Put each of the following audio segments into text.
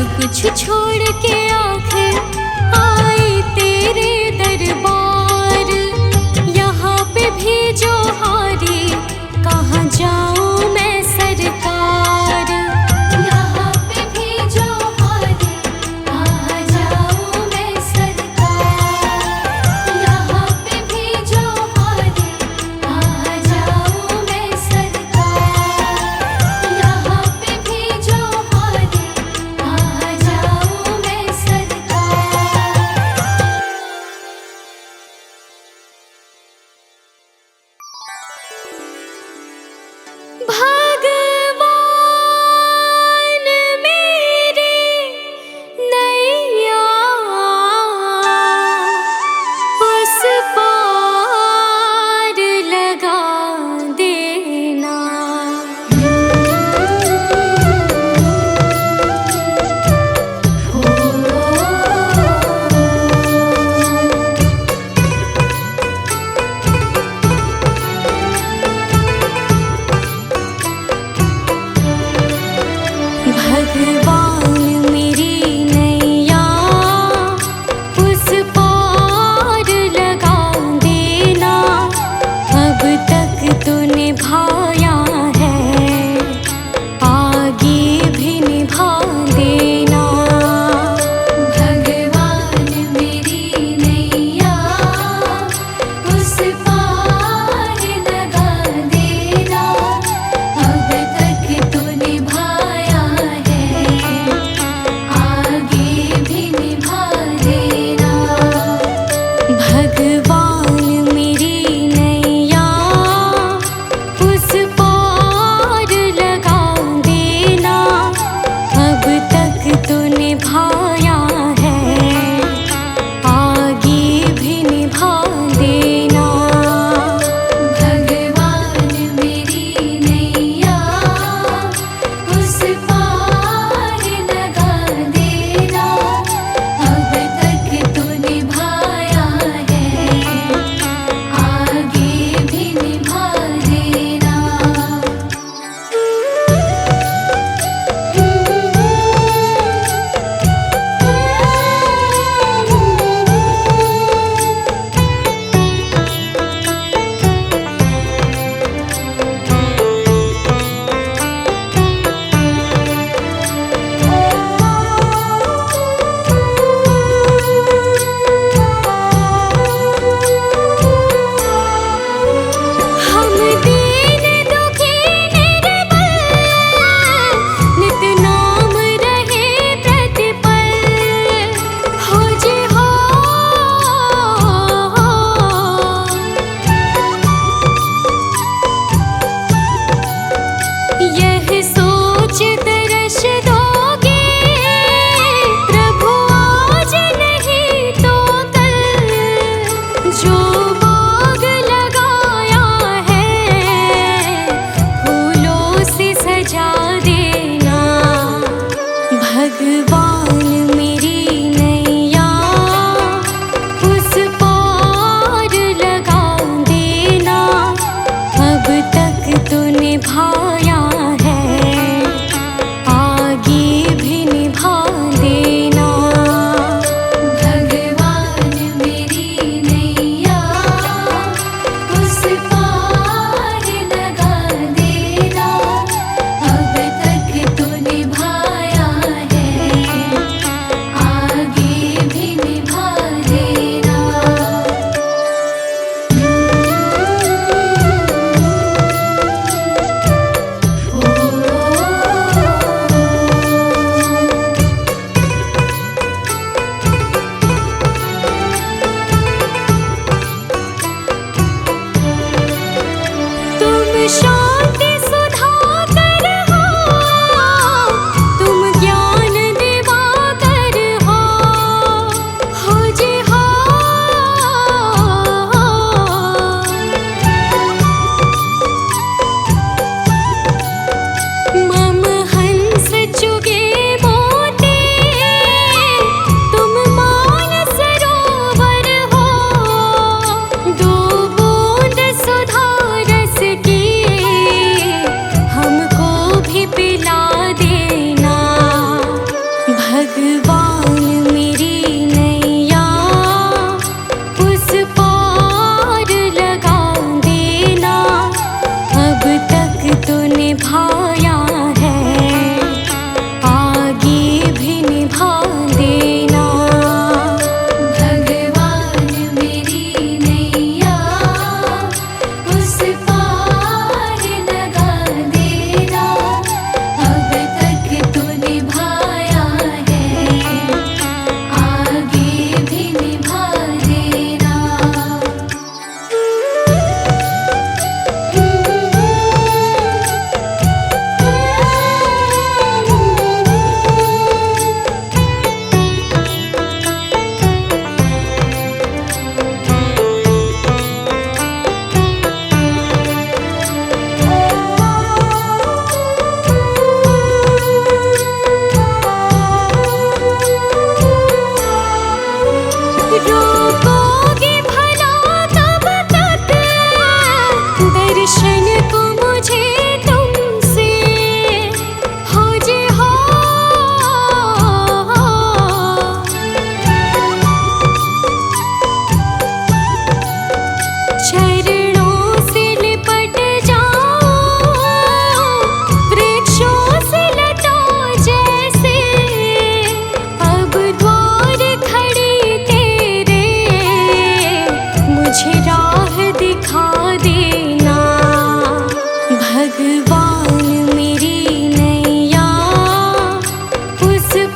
कुछ छोड़ के आखिर आई तेरे दरबार। यहाँ पे भी जो हारी, कहाँ जाऊँ मैं सरकार। यहाँ पे भी जो हारी, कहाँ जाऊँ मैं सरकार। यहाँ पे भी जो हारी, कहाँ जाऊँ मैं सरकार। यहाँ पे भी जो हारी, कहाँ जाऊँ मैं सरकार।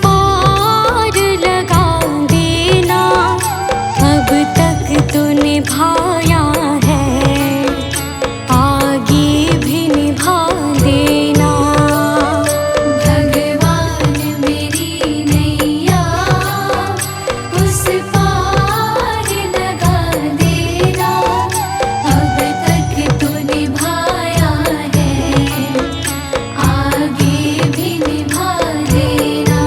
पार लगा देना, अब तक तो निभाया है, आगे भी निभा देना। भगवान मेरी नैया उस पार लगा देना, अब तक तो निभाया है, आगे भी निभा देना।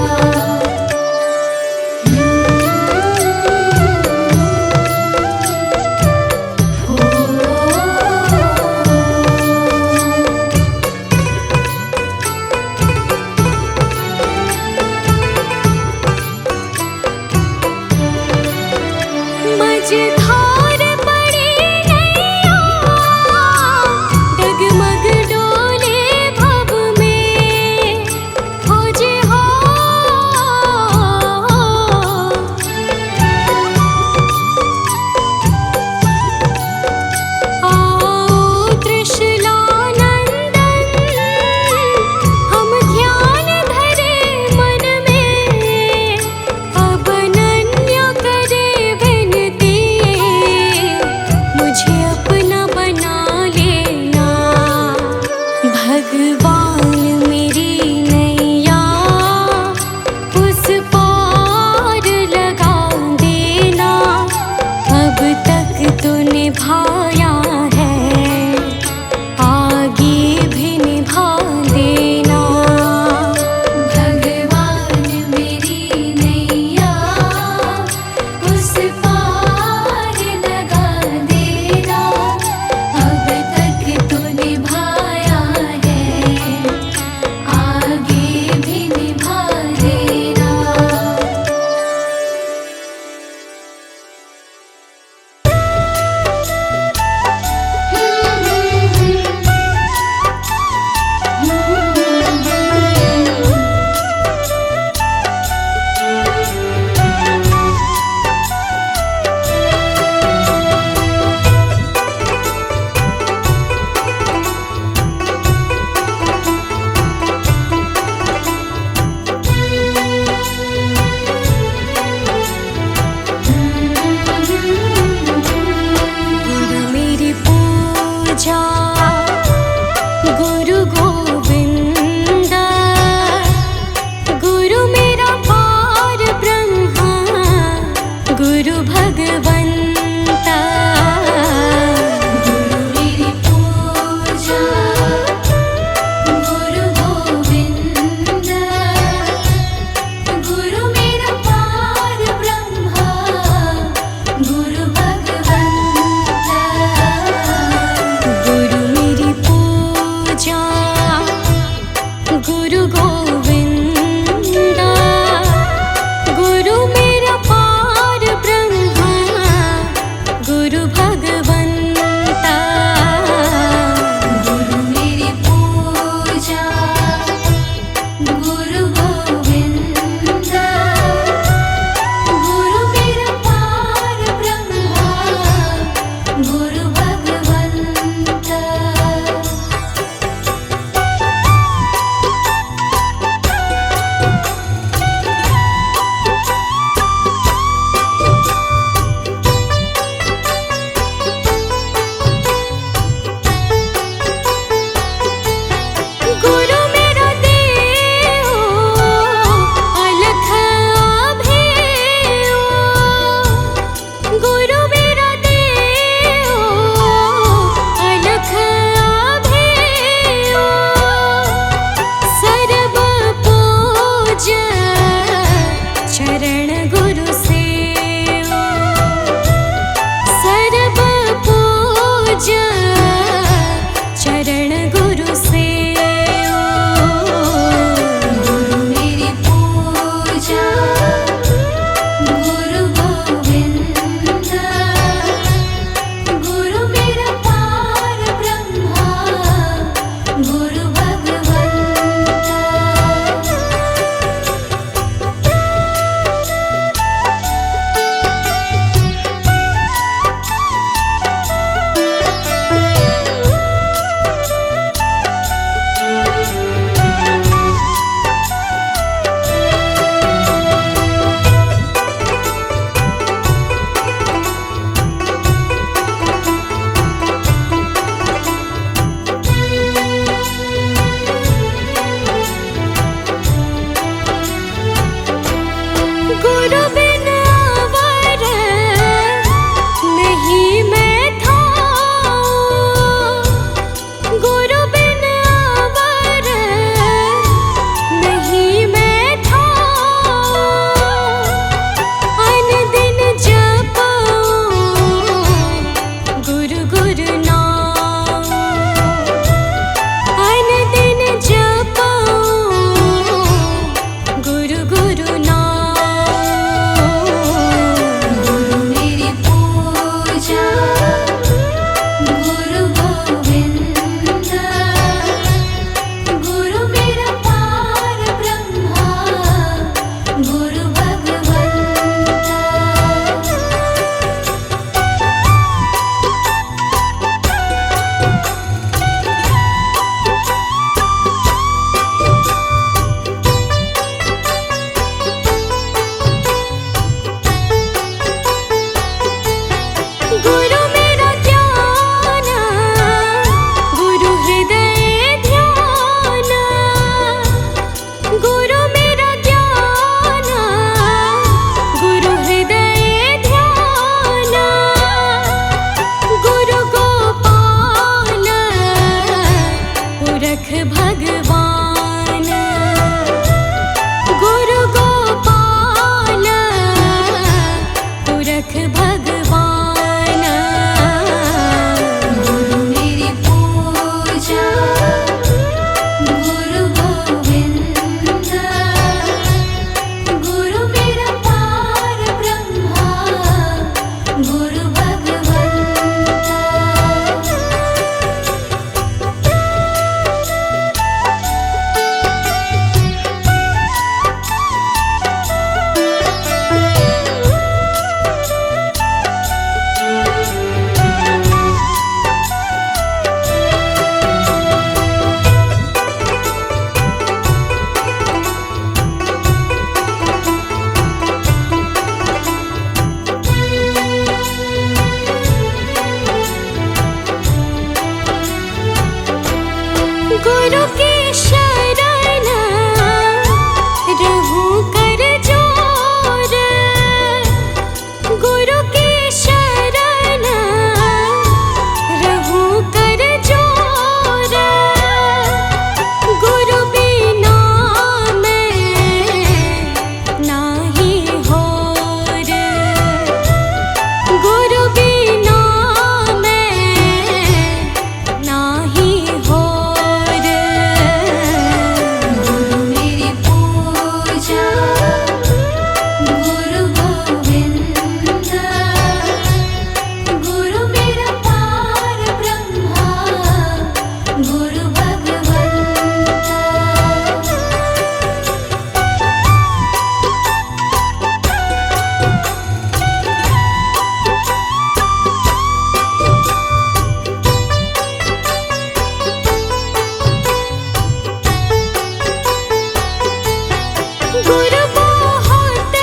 गुरु बहुत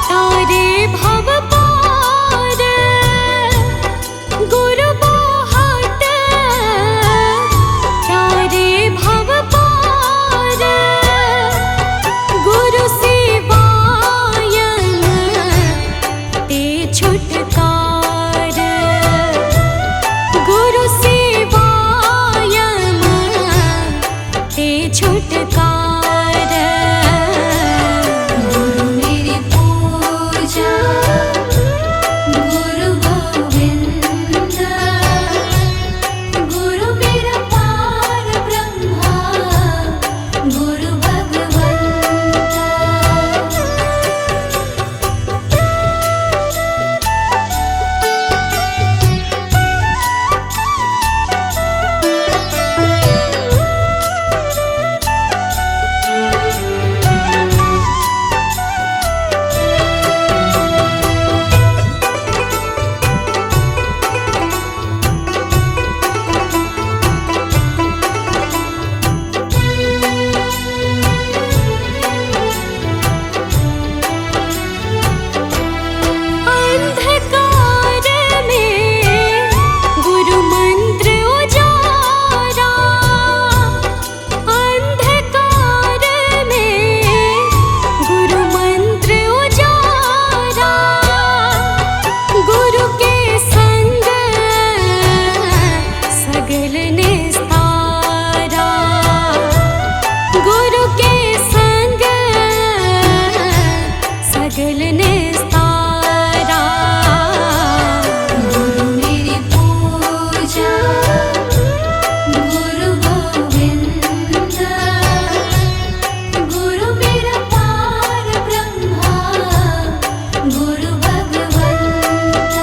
तारे भव पार, गुरु बहुत तारे भव पार, गुरु सेवायन ते छुटकार, गुरु सेवायन ते छुटकार। गुरु मेरी पूजा गुरु गोविंद, गुरु मेरा पार ब्रह्मा गुरु भगवंत। अंधकार में गुरु मंत्र उजारा, अंधकार में गुरु मंत्र उजारा, गुरु के संग सगल निस्तारा, गुरु के संग सगल निस्तारा। गुरु मेरी पूजा गुरु गोविंद, गुरु मेरा पार ब्रह्मा गुरु भगवंत।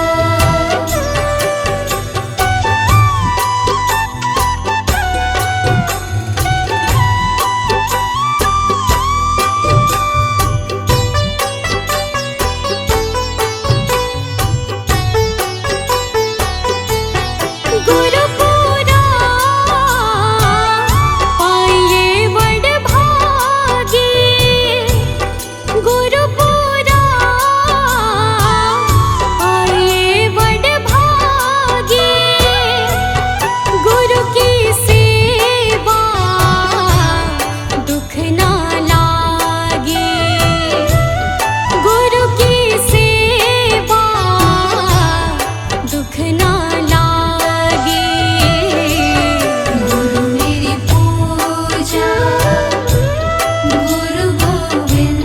गुरु पूरा पाइए बड़ भागी, गुरु पूरा पाइए बड़ भागी, गुरु की सेवा दुख ना लागे, गुरु की सेवा दुख ना लागे। गुरु मेरी पूजा गुरु गोविंद,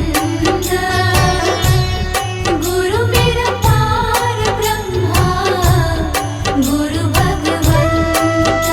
गुरु मेरा पार ब्रह्मा गुरु भगवंत।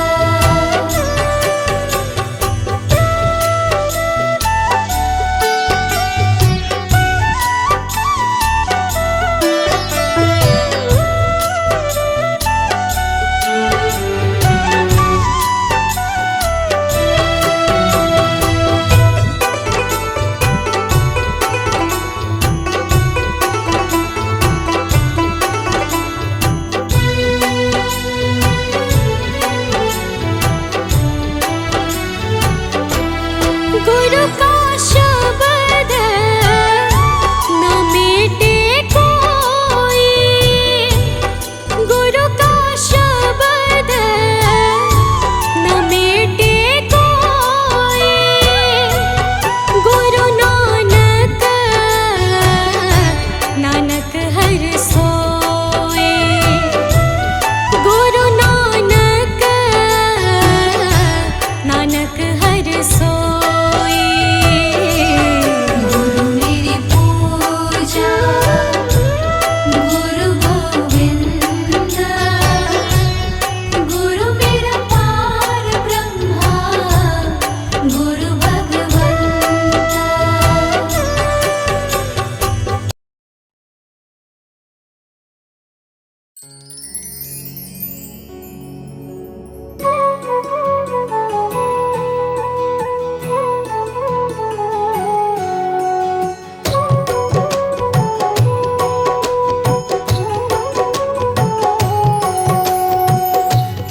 गुरु का शब्द न मिटे कोई, गुरु का शब्द न मिटे कोई, गुरु नानक नानक हर सोए, गुरु नानक नानक हर सोए। गुरु मेरी पूजा गुरु गोविंद, गुरु मेरा पार ब्रह्मा गुरु भगवंत।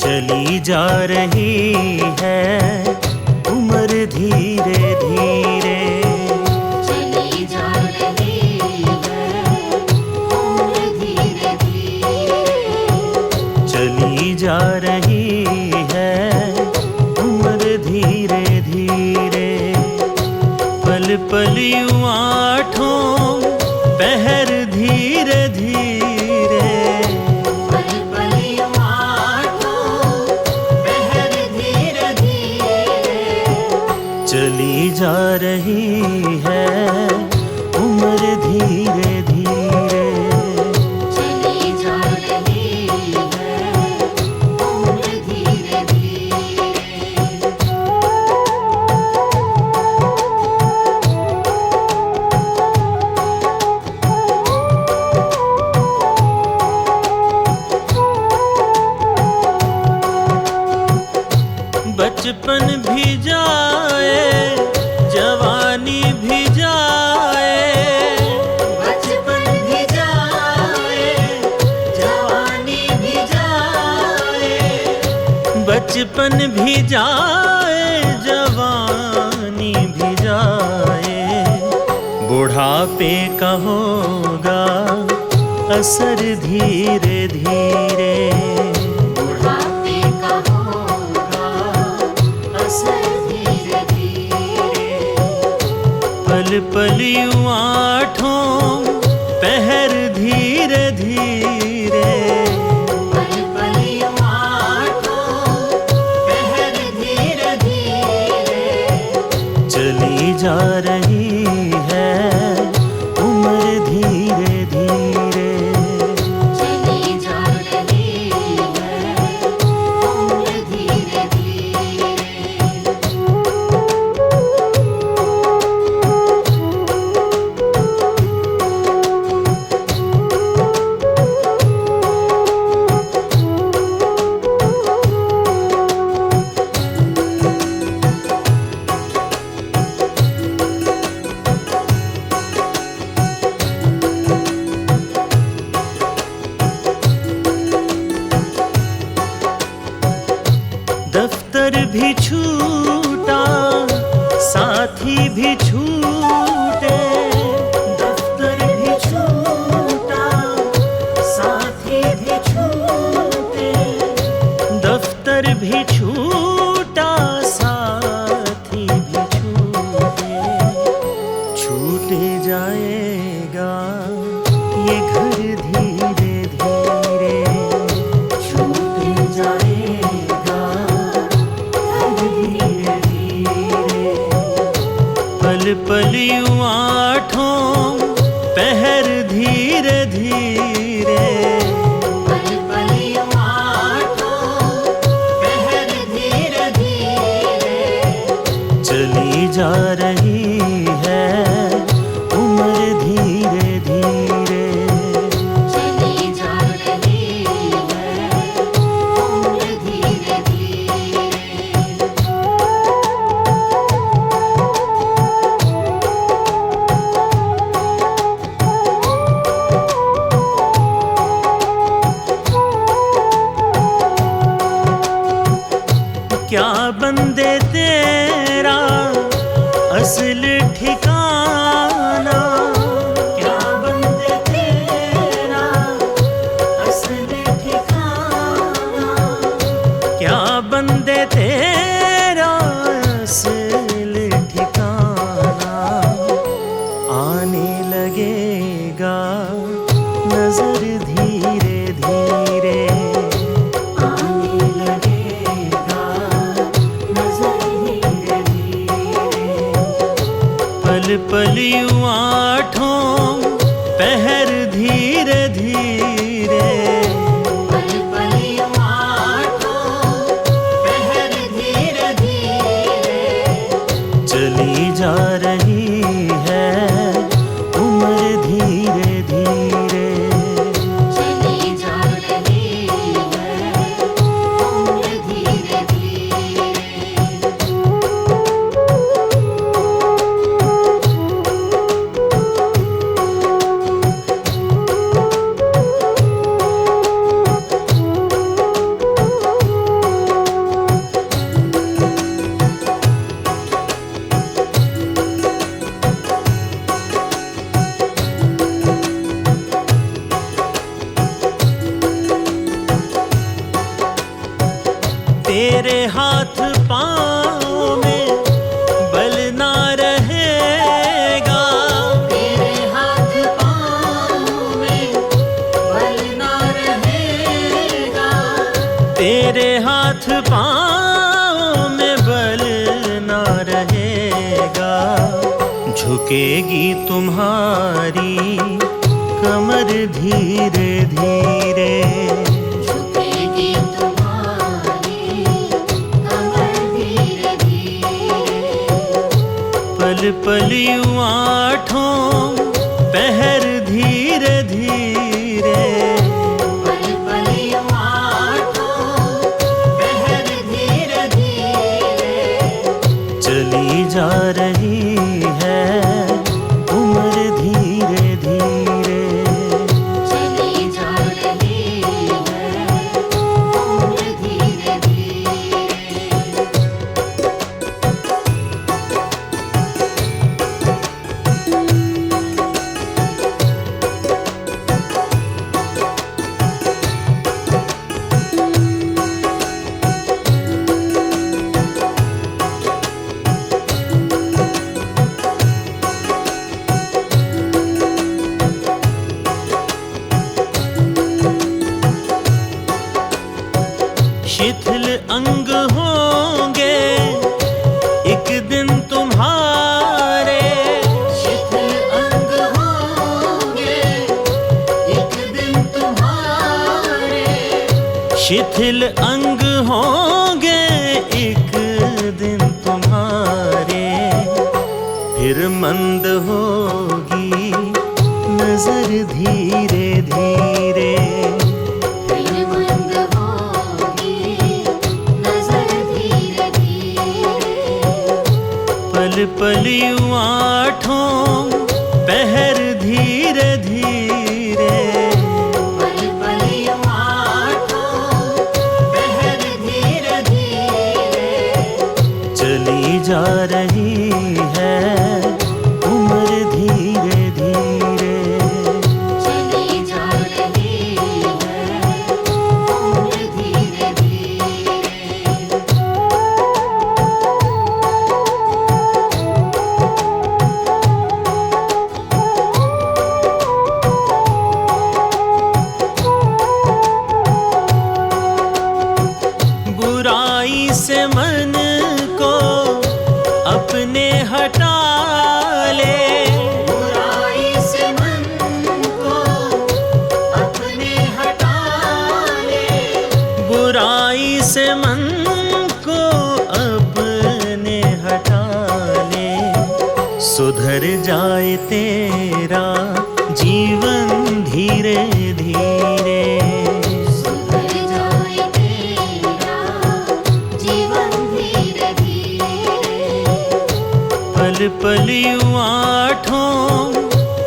चली जा रही है उम्र धीरे धीरे, पल यूं आठों पहर धीरे धीरे, पल पल यूं आठों पहर धीरे धीरे, चली जा रही है उम्र धीरे धीरे, चली जा रही है उम्र धीरे धीरे। बचपन भी जाए जवानी भी जाए, बचपन भी जाए जवानी भी जाए, बचपन भी जाए जवानी भी जाए, बुढ़ापे का होगा असर धीरे धीरे, बुढ़ापे का होगा असर धीरे धीरे, पल पल यूं आठों पहर धीरे धीरे, पल पल यूं आठों पहर धीरे धीरे, चली जा रही है उम्र धीरे धीरे, चली जा रही है उम्र धीरे धीरे। दफ्तर भी छूटा साथी भी छूटे, दफ्तर भी छूटा साथी भी छूटे, दफ्तर भी छूटा साथी भी छूटे, छूटे जाएगा ये घर धीरे धीरे, छूटे जाएगा धीरे धीरे, पल पल यूं आठों पहर धीरे धीरे, पल पल यूं आठों पहर धीरे धीरे, चली जा रही है उम्र धीरे धीरे, चली जा रही है उम्र धीरे धीरे। क्या बंदे तेरा असल ठिकाना, क्या बंदे तेरा असल ठिकाना, क्या बंदे तेरा असल ठिकाना, आने लगेगा नजर धीरे धीरे, आने लगेगा नजर धीरे धीरे, पल पल यूं आठों पहर धीरे धीरे, पल पल यूं आठों पहर धीरे धीरे, चली जा रही है उम्र धीरे धीरे, चली जा रही है उम्र धीरे धीरे। तेरे हाथ पाँव में बल ना रहे झुकेगी तुम्हारी कमर धीरे धीरे, झुकेगी तुम्हारी कमर धीरे धीरे, पल पल यूं आठों पहर धीरे धीरे, पल पल यूं आठों पहर धीरे धीरे, चली जा रही है उम्र धीरे धीरे। चली जा रही है उम्र धीरे धीरे। शिथिल अंग होंगे एक दिन तुम्हारे, शिथिल अंग होंगे एक दिन तुम्हारे, शिथिल अंग होंगे एक दिन तुम्हारे, फिर मंद होगी नजर धीरे धीरे, फिर मंद होगी नजर धीरे धीरे, पल पल यूं आठों पहर धीरे धीरे, पल पल यूं आठों पहर धीरे धीरे, चली जा रही है उम्र धीरे धीरे। चली जा रही है उम्र धीरे धीरे। बुराई से मन को अपने हटा ले, बुराई से मन को अपने हटा ले, बुराई से मन को अपने हटा ले, सुधर जाए तेरा जीवन धीरे धीरे, सुधर जाए तेरा जीवन धीरे धीरे, पल पल यूं आठों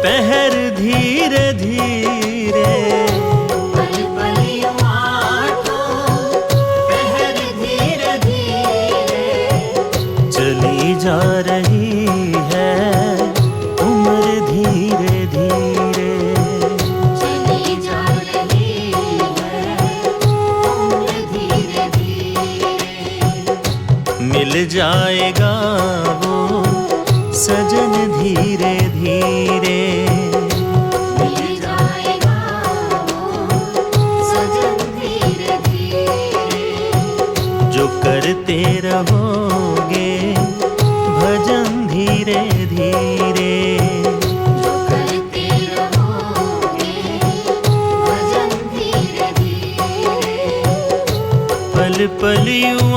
पहर धीरे धीरे, पल पल यूं आठों पहर धीरे धीरे, चली जा रही है उम्र धीरे धीरे। चली जा रही है उम्र धीरे धीरे, मिल जाएगा वो सजन धीरे धीरे, मिल जाएगा वो सजन धीरे धीरे, जो करते रहोगे भजन धीरे धीरे, जो करते रहोगे भजन धीरे धीरे, पल पल यूं